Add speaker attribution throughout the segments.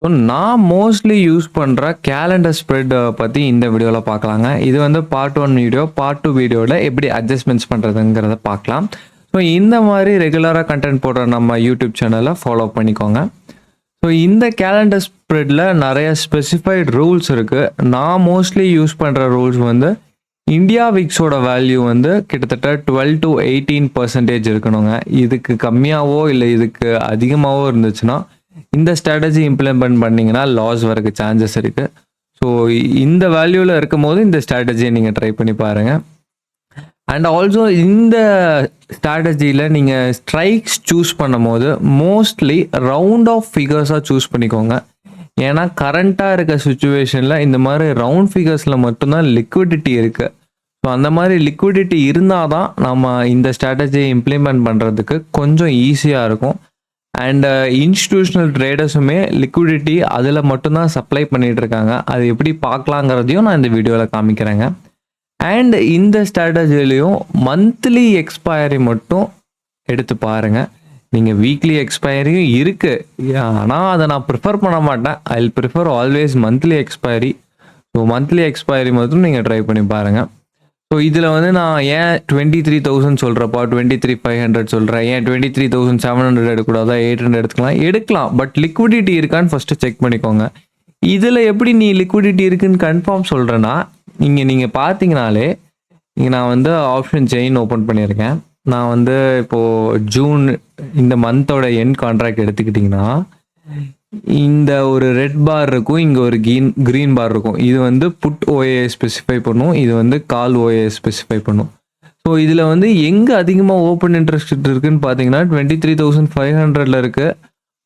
Speaker 1: So நான் mostly use பண்ணுற calendar spread பற்றி இந்த வீடியோவில் பார்க்கலாங்க. இது வந்து பார்ட் 1 வீடியோ. பார்ட் 2 வீடியோவில் எப்படி அட்ஜஸ்ட்மெண்ட்ஸ் பண்ணுறதுங்கிறத பார்க்கலாம். ஸோ இந்த மாதிரி ரெகுலராக கண்டென்ட் போடுற நம்ம யூடியூப் சேனலை ஃபாலோ பண்ணிக்கோங்க. ஸோ இந்த கேலண்டர் ஸ்ப்ரெட்டில் நிறைய ஸ்பெசிஃபைடு ரூல்ஸ் இருக்குது. நான் மோஸ்ட்லி யூஸ் பண்ணுற ரூல்ஸ் வந்து இந்தியா விக்ஸோட வேல்யூ வந்து கிட்டத்தட்ட 12 to 18% இருக்கணுங்க. இதுக்கு கம்மியாகவோ இல்லை இதுக்கு அதிகமாகவோ இருந்துச்சுன்னா இந்த ஸ்ட்ராட்டஜி இம்ப்ளிமெண்ட் பண்ணிங்கன்னா லாஸ் வரக்கு சான்சஸ் இருக்குது. ஸோ இந்த வேல்யூவில் இருக்கும் போது இந்த ஸ்ட்ராட்டஜியை நீங்கள் ட்ரை பண்ணி பாருங்கள். அண்ட் ஆல்சோ இந்த ஸ்ட்ராட்டஜியில் நீங்கள் ஸ்ட்ரைக்ஸ் சூஸ் பண்ணும் போது மோஸ்ட்லி ரவுண்ட் ஆஃப் ஃபிகர்ஸாக சூஸ் பண்ணிக்கோங்க. ஏன்னா கரண்ட்டாக இருக்க சுச்சுவேஷனில் இந்த மாதிரி ரவுண்ட் ஃபிகர்ஸில் மட்டும்தான் லிக்விடிட்டி இருக்குது. ஸோ அந்த மாதிரி லிக்விடிட்டி இருந்தால் தான் நம்ம இந்த ஸ்ட்ராட்டஜியை இம்ப்ளிமெண்ட் பண்ணுறதுக்கு கொஞ்சம் ஈஸியாக இருக்கும். அண்ட் இன்ஸ்டிடியூஷனல் ட்ரேடர்ஸுமே லிக்விடிட்டி அதில் மட்டும்தான் சப்ளை பண்ணிகிட்டு இருக்காங்க. அது எப்படி பார்க்கலாங்கிறதையும் நான் இந்த வீடியோவில் காமிக்கிறேங்க. அண்ட் இந்த ஸ்ட்ராட்டஜிலையும் மந்த்லி எக்ஸ்பயரி மட்டும் எடுத்து பாருங்கள். நீங்கள் வீக்லி எக்ஸ்பயரியும் இருக்குது, ஆனால் அதை நான் ப்ரிஃபர் பண்ண மாட்டேன். I will prefer always monthly expiry. So monthly expiry மட்டும் நீங்கள் ட்ரை பண்ணி பாருங்கள். ஸோ இதில் வந்து நான் ஏன் 23,000 சொல்கிறப்பா 23,500 சொல்கிறேன், ஏன் 23,700 எடுக்கக்கூடாதா, 800 எடுக்கலாம். பட் லிக்விடிட்டி இருக்கான்னு ஃபஸ்ட்டு செக் பண்ணிக்கோங்க. இதில் எப்படி நீ லிக்விடிட்டி இருக்குன்னு கன்ஃபார்ம் சொல்கிறேன்னா நீங்கள் பார்த்தீங்கனாலே இங்கே நான் வந்து ஆப்ஷன் செயின் ஓப்பன் பண்ணியிருக்கேன். நான் வந்து இப்போது ஜூன் இந்த மந்தோட எண்ட் கான்ட்ராக்ட் எடுத்துக்கிட்டிங்கன்னா இந்த ஒரு ரெட் பார் இருக்கும், இங்கே ஒரு க்ரீன் பார் இருக்கும். இது வந்து புட் ஓஏ ஸ்பெசிஃபை பண்ணும், இது வந்து கால் ஓஏ ஸ்பெசிஃபை பண்ணும். ஸோ இதில் வந்து எங்கே அதிகமாக ஓப்பன் இன்ட்ரெஸ்ட் இருக்குதுன்னு பார்த்தீங்கன்னா 23,500 இருக்குது.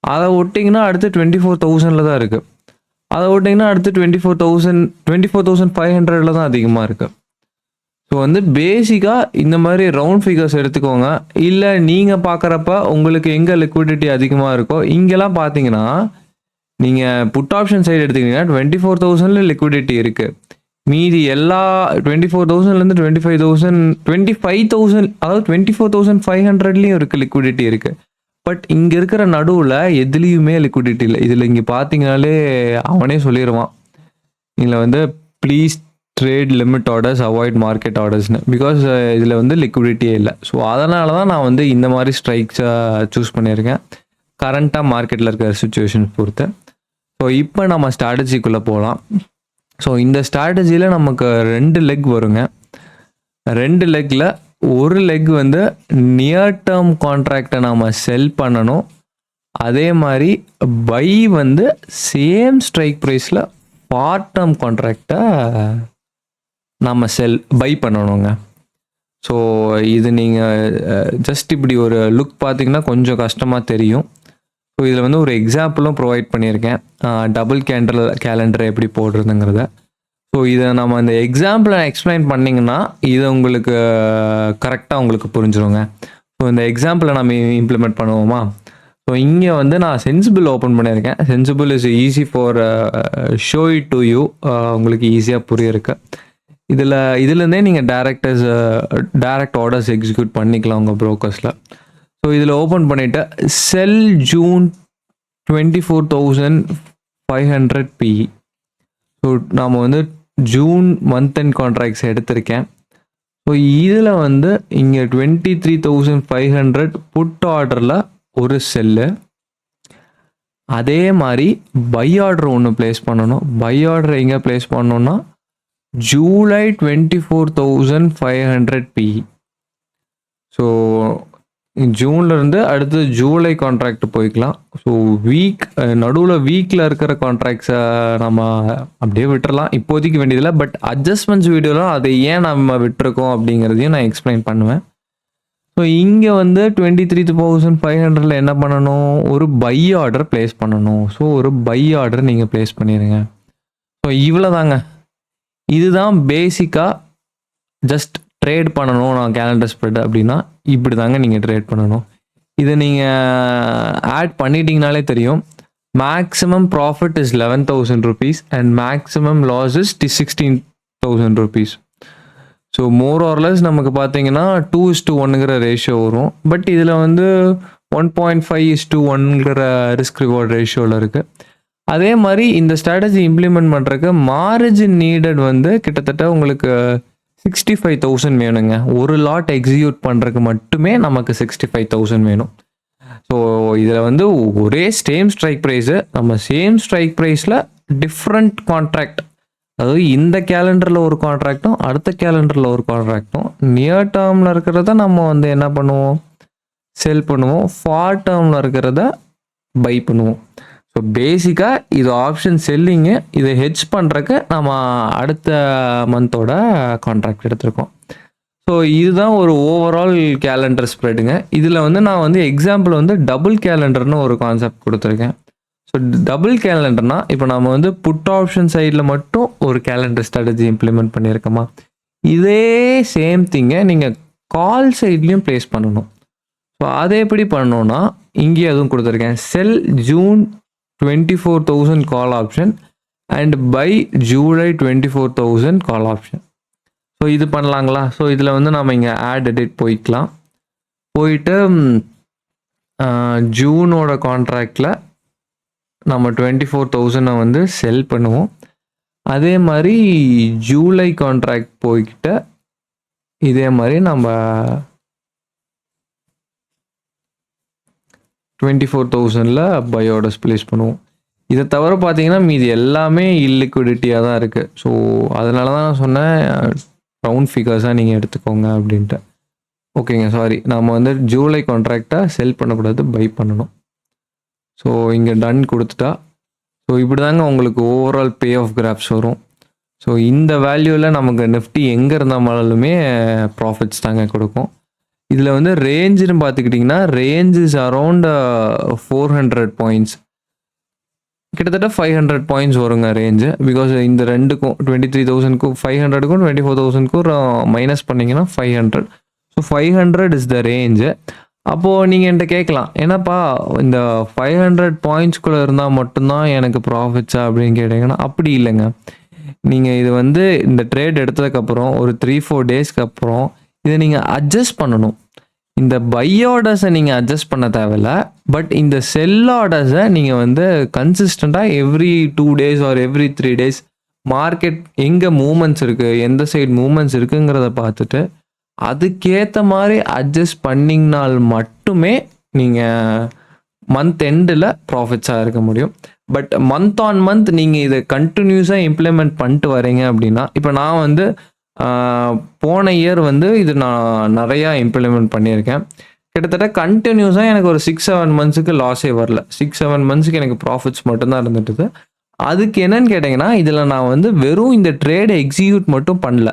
Speaker 1: அதை விட்டிங்கன்னா அடுத்து 24,000 தான் இருக்குது. அதை விட்டிங்கன்னா அடுத்து 24,500 தான் அதிகமாக இருக்குது. ஸோ வந்து பேசிக்காக இந்த மாதிரி ரவுண்ட் ஃபிகர்ஸ் எடுத்துக்கோங்க. இல்லை நீங்கள் பார்க்குறப்ப உங்களுக்கு எங்கே லிக்விடிட்டி அதிகமாக இருக்கோ இங்கெல்லாம் பார்த்தீங்கன்னா நீங்கள் புட் ஆப்ஷன் சைடு எடுத்துக்கிட்டிங்கன்னா 24,000 லிக்விடிட்டி இருக்குது. மீதி எல்லா 24,000லேருந்து 25,000 அதாவது 24,500லேயும் இருக்குது, லிக்விடிட்டி இருக்குது. பட் இங்கே இருக்கிற நடுவில் எதுலேயுமே லிக்விடிட்டி இல்லை. இதில் இங்கே பார்த்தீங்கனாலே அவனே சொல்லிடுவான், இதில் வந்து please trade limit orders, avoid market ஆர்டர்ஸ்னு. பிகாஸ் இதில் வந்து லிக்விடிட்டியே இல்லை. ஸோ அதனால தான் நான் வந்து இந்த மாதிரி ஸ்ட்ரைக்ஸை சூஸ் பண்ணியிருக்கேன், கரண்ட்டாக மார்க்கெட்டில் இருக்கிற சுச்சுவேஷன் பொறுத்து. ஸோ இப்போ நம்ம ஸ்ட்ராட்டஜிக்குள்ளே போகலாம். ஸோ இந்த ஸ்ட்ராட்டஜியில் நமக்கு 2 லெக் வருங்க. 2 லெக்கில் ஒரு லெக் வந்து நியர் டேர்ம் கான்ட்ராக்டை நம்ம செல் பண்ணணும். அதே மாதிரி பை வந்து சேம் ஸ்ட்ரைக் ப்ரைஸில் பார்ட் டேர்ம் கான்ட்ராக்டை நம்ம பை பண்ணணுங்க. ஸோ இது நீங்கள் ஜஸ்ட் இப்படி ஒரு லுக் பார்த்தீங்கன்னா கொஞ்சம் கஷ்டமாக தெரியும். ஸோ இதில் வந்து ஒரு எக்ஸாம்பிளும் ப்ரொவைட் பண்ணியிருக்கேன், டபுள் கேலண்டரை எப்படி போடுறதுங்கிறத. ஸோ இதை நம்ம இந்த எக்ஸாம்பிளை எக்ஸ்பிளைன் பண்ணிங்கன்னா இது உங்களுக்கு கரெக்டாக உங்களுக்கு புரிஞ்சிருங்க. ஸோ இந்த எக்ஸாம்பிளை நம்ம இம்ப்ளிமெண்ட் பண்ணுவோமா? ஸோ இங்கே வந்து நான் சென்சிபிள் ஓப்பன் பண்ணியிருக்கேன். Sensible is easy for show it to you, உங்களுக்கு ஈஸியாக புரியிருக்கு. இதுலேருந்தே நீங்கள் டைரக்ட் ஆர்டர்ஸ் எக்ஸிக்யூட் பண்ணிக்கலாம் உங்கள் ப்ரோக்கர்ஸில். ஸோ இதில் ஓப்பன் பண்ணிவிட்டு செல் ஜூன் 24,500 PE. ஸோ நாம் வந்து ஜூன் மந்த் அண்ட் கான்ட்ராக்ட்ஸ் எடுத்திருக்கேன். ஸோ இதில் வந்து இங்கே 23,500 புட் ஆர்டரில் ஒரு செல்லு. அதே மாதிரி பை ஆர்டர் ஒன்று ப்ளேஸ் பண்ணணும். பை ஆர்டர் எங்கே ப்ளேஸ் பண்ணணும்னா ஜூலை 24,500 PE. ஸோ ஜூன்லேருந்து அடுத்து ஜூலை கான்ட்ராக்ட் போய்க்கலாம். ஸோ நடுவில் வீக்கில் இருக்கிற கான்ட்ராக்ட்ஸை நம்ம அப்படியே விட்டுறலாம், இப்போதைக்கு வேண்டியதில்லை. பட் அட்ஜஸ்ட்மெண்ட்ஸ் வீடியோலாம் அதை ஏன் நம்ம விட்டுருக்கோம் அப்படிங்கிறதையும் நான் எக்ஸ்பிளைன் பண்ணுவேன். ஸோ இங்கே வந்து 23,500 என்ன பண்ணணும், ஒரு பை ஆர்டர் ப்ளேஸ் பண்ணணும். ஸோ ஒரு பை ஆர்டர் நீங்கள் ப்ளேஸ் பண்ணிடுங்க. ஸோ இவ்வளோ தாங்க. இதுதான் பேசிக்காக ஜஸ்ட் ட்ரேட் பண்ணணும். நான் கேலண்டர் ஸ்ப்ரெட் அப்படின்னா இப்படி தாங்க நீங்கள் ட்ரேட் பண்ணணும். இதை நீங்கள் ஆட் பண்ணிட்டீங்கனாலே தெரியும். Maximum profit is 11,000 rupees and maximum loss is 16,000 rupees. So more or less நமக்கு பார்த்தீங்கன்னா 2:1 ரேஷியோ வரும். பட் இதில் வந்து 1.5:1 ரிஸ்க் ரிவார்ட் ரேஷியோவில் இருக்குது. அதே மாதிரி இந்த ஸ்ட்ராட்டஜி இம்ப்ளிமெண்ட் பண்ணுறதுக்கு மார்ஜின் நீடட் வந்து கிட்டத்தட்ட உங்களுக்கு 65,000 வேணுங்க. ஒரு லாட் எக்ஸிக்யூட் பண்ணுறதுக்கு மட்டுமே நமக்கு 65,000 வேணும். ஸோ இதில் வந்து ஒரே சேம் ஸ்ட்ரைக் ப்ரைஸு, நம்ம சேம் ஸ்ட்ரைக் ப்ரைஸில் டிஃப்ரெண்ட் கான்ட்ராக்ட், அதாவது இந்த கேலண்டரில் ஒரு கான்ட்ராக்டும் அடுத்த கேலண்டரில் ஒரு கான்ட்ராக்டும் நியர் டேர்மில் இருக்கிறத நம்ம வந்து என்ன பண்ணுவோம், செல் பண்ணுவோம். ஃபார் டேர்மில் இருக்கிறத பை பண்ணுவோம். ஸோ பேசிக்காக இது ஆப்ஷன் செல்லிங்கு. இதை ஹெட்ஜ் பண்ணுறக்கு நம்ம அடுத்த மந்தோட கான்ட்ராக்ட் எடுத்திருக்கோம். ஸோ இதுதான் ஒரு ஓவரால் கேலண்டர் ஸ்ப்ரெடுங்க. இதில் வந்து நான் வந்து எக்ஸாம்பிள் வந்து டபுள் கேலண்டர்னு ஒரு கான்செப்ட் கொடுத்துருக்கேன். ஸோ டபுள் கேலண்டர்னா இப்போ நம்ம வந்து புட் ஆப்ஷன் சைடில் மட்டும் ஒரு கேலண்டர் ஸ்ட்ராட்டஜி இம்ப்ளிமெண்ட் பண்ணியிருக்கோமா, இதே சேம் திங்கை நீங்கள் கால் சைட்லேயும் ப்ளேஸ் பண்ணணும். ஸோ அதை எப்படி பண்ணணும்னா இங்கே அதுவும் கொடுத்துருக்கேன். Sell June 24,000 call option and buy July 24,000 call option. So இது பண்ணலாங்களா? ஸோ இதில் வந்து நம்ம இங்கே ஆட் எடிட் போய்க்கலாம். போயிட்டு ஜூனோட கான்ட்ராக்டில் நம்ம 24,000 வந்து செல் பண்ணுவோம். அதே மாதிரி ஜூலை கான்ட்ராக்ட் போய்கிட்ட இதே மாதிரி நம்ம 24,000ல் பை ஆர்டர்ஸ் ப்ளேஸ் பண்ணுவோம். இதை தவிர பார்த்தீங்கன்னா மீதி எல்லாமே இல்லிக்விடிட்டியாக தான் இருக்குது. ஸோ அதனால தான் நான் சொன்னேன் ரவுண்ட் ஃபிகர்ஸாக நீங்கள் எடுத்துக்கோங்க அப்படின்ட்டு. ஓகேங்க, சாரி, நம்ம வந்து ஜூலை கான்ட்ராக்டை செல் பண்ணக்கூடாது, பை பண்ணணும். ஸோ இங்கே டன் கொடுத்துட்டா ஸோ இப்படி தாங்க உங்களுக்கு ஓவரால் பே ஆஃப் கிராஃப்ஸ் வரும். ஸோ இந்த வேல்யூவில் நமக்கு நிஃப்டி எங்கே இருந்தாலுமே ப்ராஃபிட்ஸ் தாங்க கொடுக்கும். இதில் வந்து ரேஞ்சுன்னு பார்த்துக்கிட்டிங்கன்னா ரேஞ்ச் இஸ் அரௌண்ட் 400 பாயிண்ட்ஸ், கிட்டத்தட்ட 500 பாயிண்ட்ஸ் வருங்க ரேஞ்சு. பிகாஸ் இந்த ரெண்டுக்கும் 23,000க்கும் 500க்கும் 24,000க்கும் மைனஸ் பண்ணிங்கன்னா 500. So 500 is the range. அப்போது நீங்கள் என்கிட்ட கேட்கலாம், என்னப்பா இந்த 500 பாயிண்ட்ஸ்குள்ளே இருந்தால் மட்டும்தான் எனக்கு ப்ராஃபிட்ஸா அப்படின்னு கேட்டிங்கன்னா அப்படி இல்லைங்க. நீங்கள் இது வந்து இந்த ட்ரேட் எடுத்ததுக்கப்புறம் ஒரு 3-4 டேஸ்க்கு அப்புறம் இதை நீங்கள் அட்ஜஸ்ட் பண்ணணும். இந்த பை ஆர்டர்ஸை நீங்கள் அட்ஜஸ்ட் பண்ண தேவையில்ல, பட் இந்த செல் ஆர்டர்ஸை நீங்கள் வந்து கன்சிஸ்டண்ட்டாக every 2 days or every 3 days market எங்கே மூமெண்ட்ஸ் இருக்குது, எந்த சைடு மூமெண்ட்ஸ் இருக்குங்கிறத பார்த்துட்டு அதுக்கேற்ற மாதிரி அட்ஜஸ்ட் பண்ணிங்கனால் மட்டுமே நீங்கள் மந்த் எண்டில் ப்ராஃபிட்ஸாக இருக்க முடியும். பட் மந்த் ஆன் மந்த் நீங்கள் இதை கண்டினியூஸாக இம்ப்ளிமெண்ட் பண்ணிட்டு வரீங்க அப்படின்னா, இப்போ நான் வந்து போன இயர் வந்து இது நான் நிறையா இம்ப்ளிமெண்ட் பண்ணியிருக்கேன். கிட்டத்தட்ட கண்டினியூஸாக எனக்கு ஒரு 6-7 மந்த்ஸுக்கு லாஸே வரல. 6-7 மந்த்ஸுக்கு எனக்கு ப்ராஃபிட்ஸ் மட்டும்தான் இருந்துட்டுது. அதுக்கு என்னன்னு கேட்டிங்கன்னா, இதில் நான் வந்து வெறும் இந்த ட்ரேடை எக்ஸிக்யூட் மட்டும் பண்ணல,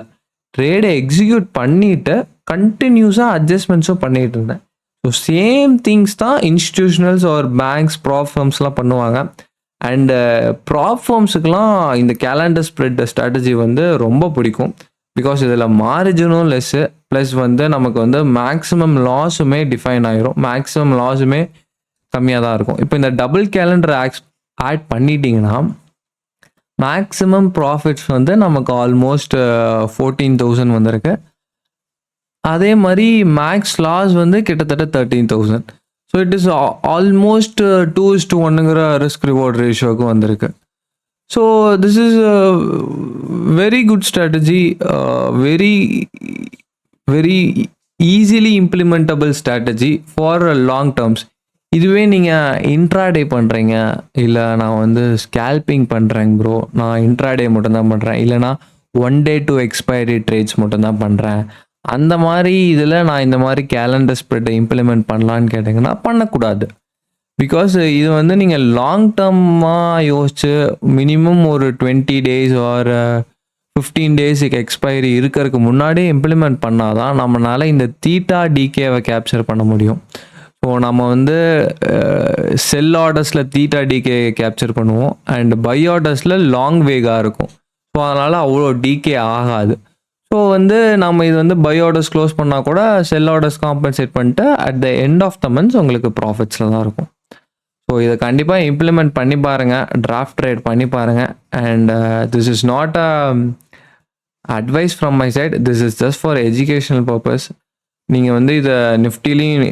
Speaker 1: ட்ரேடை எக்ஸிக்யூட் பண்ணிவிட்டு கண்டினியூஸாக அட்ஜஸ்ட்மெண்ட்ஸும் பண்ணிகிட்டு இருந்தேன். ஸோ சேம் திங்ஸ் தான் இன்ஸ்டிடியூஷனல்ஸ் ஆர் பேங்க்ஸ் ப்ராப் ஃபர்ம்ஸ்லாம் பண்ணுவாங்க. அண்டு ப்ராப் ஃபர்ம்ஸுக்கெலாம் இந்த கேலண்டர் ஸ்ப்ரெட் ஸ்ட்ராட்டஜி வந்து ரொம்ப பிடிக்கும். பிகாஸ் இதில் மார்ஜினும் லெஸ்ஸு, ப்ளஸ் வந்து நமக்கு வந்து மேக்ஸிமம் லாஸுமே டிஃபைன் ஆகிரும், மேக்ஸிமம் லாஸுமே கம்மியாக தான் இருக்கும். இப்போ இந்த டபுள் கேலண்டர் ஆட் பண்ணிட்டீங்கன்னா மேக்ஸிமம் ப்ராஃபிட்ஸ் வந்து நமக்கு ஆல்மோஸ்ட் 14,000 வந்திருக்கு. அதே மாதிரி மேக்ஸ் லாஸ் வந்து கிட்டத்தட்ட 13,000. ஸோ இட் இஸ் ஆல்மோஸ்ட் 2:1ங்கிற ரிஸ்க் ரிவார்ட் ரேஷியோவுக்கு வந்திருக்கு. So this is very good strategy, very easily implementable strategy for long terms. இதுவே நீங்கள் இன்ட்ராடே பண்ணுறீங்க, இல்லை நான் வந்து ஸ்கேல்பிங் பண்ணுறேங்க ப்ரோ, நான் இன்ட்ராடே மட்டும்தான் பண்ணுறேன், இல்லைனா 1 day to expiry ட்ரேட்ஸ் மட்டும்தான் பண்ணுறேன், அந்த மாதிரி இதில் நான் இந்த மாதிரி கேலண்டர் ஸ்ப்ரெட்டை இம்ப்ளிமெண்ட் பண்ணலான்னு கேட்டிங்கன்னா பண்ணக்கூடாது. பிகாஸ் இது வந்து நீங்கள் லாங் டேர்மாக யோசிச்சு மினிமம் ஒரு 20 days ஆர் 15 daysக்கு எக்ஸ்பைரி இருக்கிறதுக்கு முன்னாடியே இம்ப்ளிமெண்ட் பண்ணால் தான் நம்மளால் இந்த தீட்டா டிகேவை கேப்சர் பண்ண முடியும். ஸோ நம்ம வந்து செல் ஆர்டர்ஸில் தீட்டா டிகே கேப்சர் பண்ணுவோம், அண்ட் பை ஆர்டர்ஸில் லாங் வேகாக இருக்கும். ஸோ அதனால் அவ்வளோ டிகே ஆகாது. ஸோ வந்து நம்ம இது வந்து பை ஆர்டர்ஸ் க்ளோஸ் பண்ணால் கூட செல் ஆர்டர்ஸ் காம்பன்சேட் பண்ணிட்டு at the end of the months உங்களுக்கு ப்ராஃபிட்ஸில் தான் இருக்கும். ஸோ இதை கண்டிப்பாக இம்ப்ளிமெண்ட் பண்ணி பாருங்கள், டிராஃப்ட் ட்ரேட் பண்ணி பாருங்கள். And this is not a advice from my side, this is just for educational purpose. நீங்கள் வந்து இதை நிஃப்டிலையும்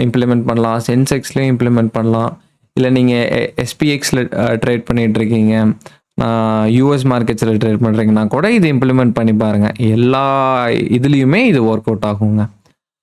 Speaker 1: இம்ப்ளிமெண்ட் பண்ணலாம், சென்செக்ஸ்லேயும் இம்ப்ளிமெண்ட் பண்ணலாம், இல்லை நீங்கள் எஸ்பிஎக்ஸில் ட்ரேட் பண்ணிட்டு இருக்கீங்க, யூஎஸ் மார்க்கெட்ஸில் ட்ரேட் பண்ணுறீங்கன்னா கூட இது இம்ப்ளிமெண்ட் பண்ணி பாருங்கள். எல்லா இதுலேயுமே இது ஒர்க் அவுட் ஆகுங்க.